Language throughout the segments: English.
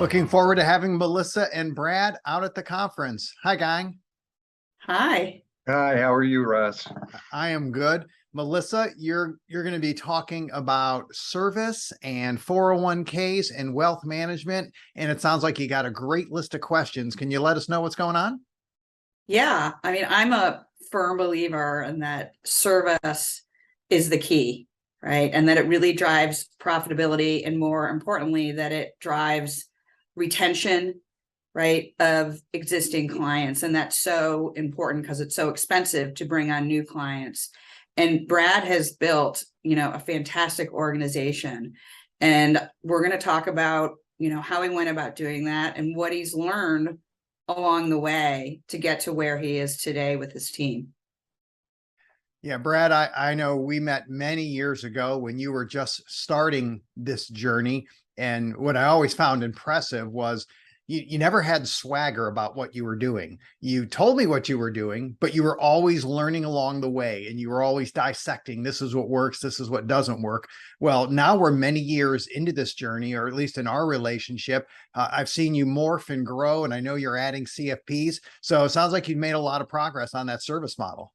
Looking forward to having Melissa and Brad out at the conference. Hi, gang. Hi. Hi, how are you, Russ? I am good. Melissa, you're going to be talking about service and 401ks and wealth management, and it sounds like you got a great list of questions. Can you let us know what's going on? Yeah, I mean, I'm a firm believer in that service is the key, right? And that it really drives profitability, and more importantly, that it drives retention, right, of existing clients. And that's so important because it's so expensive to bring on new clients. And Brad has built, a fantastic organization. And we're going to talk about, how he went about doing that and what he's learned along the way to get to where he is today with his team. Yeah, Brad, I know we met many years ago when you were just starting this journey. And what I always found impressive was you never had swagger about what you were doing. You told me what you were doing, but you were always learning along the way, and you were always dissecting. This is what works. This is what doesn't work. Well, now we're many years into this journey, or at least in our relationship. I've seen you morph and grow, and I know you're adding CFPs. So it sounds like you've made a lot of progress on that service model.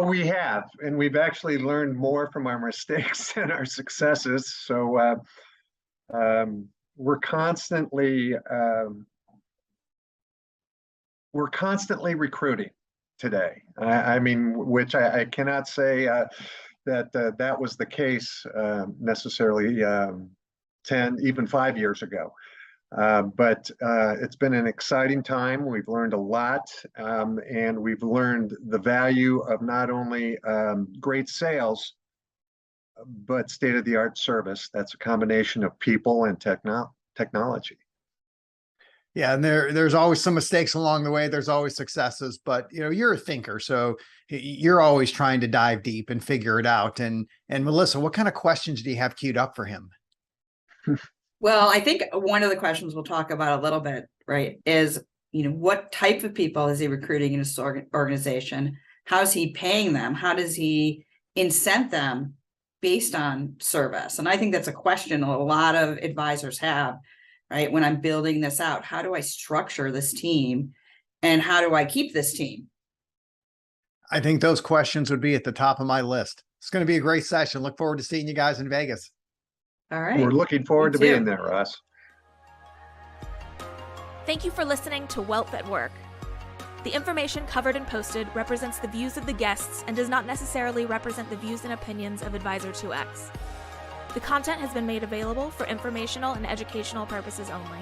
We have, and we've actually learned more from our mistakes than our successes. So we're constantly recruiting today. I mean, which I cannot say that that was the case necessarily 10, even 5 years ago. But it's been an exciting time. We've learned a lot, and we've learned the value of not only great sales, but state-of-the-art service. That's a combination of people and technology. Yeah, and there's always some mistakes along the way. There's always successes, but you're a thinker, so you're always trying to dive deep and figure it out. And Melissa, what kind of questions do you have queued up for him? Well, I think one of the questions we'll talk about a little bit, right, is, what type of people is he recruiting in his organization? How's he paying them? How does he incent them based on service? And I think that's a question a lot of advisors have, right? When I'm building this out, how do I structure this team and how do I keep this team? I think those questions would be at the top of my list. It's going to be a great session. Look forward to seeing you guys in Vegas. All right. We're looking forward to being there, Russ. Thank you for listening to Wealth at Work. The information covered and posted represents the views of the guests and does not necessarily represent the views and opinions of Advisor 2X. The content has been made available for informational and educational purposes only.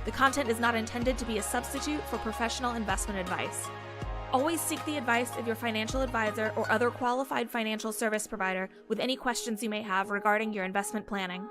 The content is not intended to be a substitute for professional investment advice. Always seek the advice of your financial advisor or other qualified financial service provider with any questions you may have regarding your investment planning.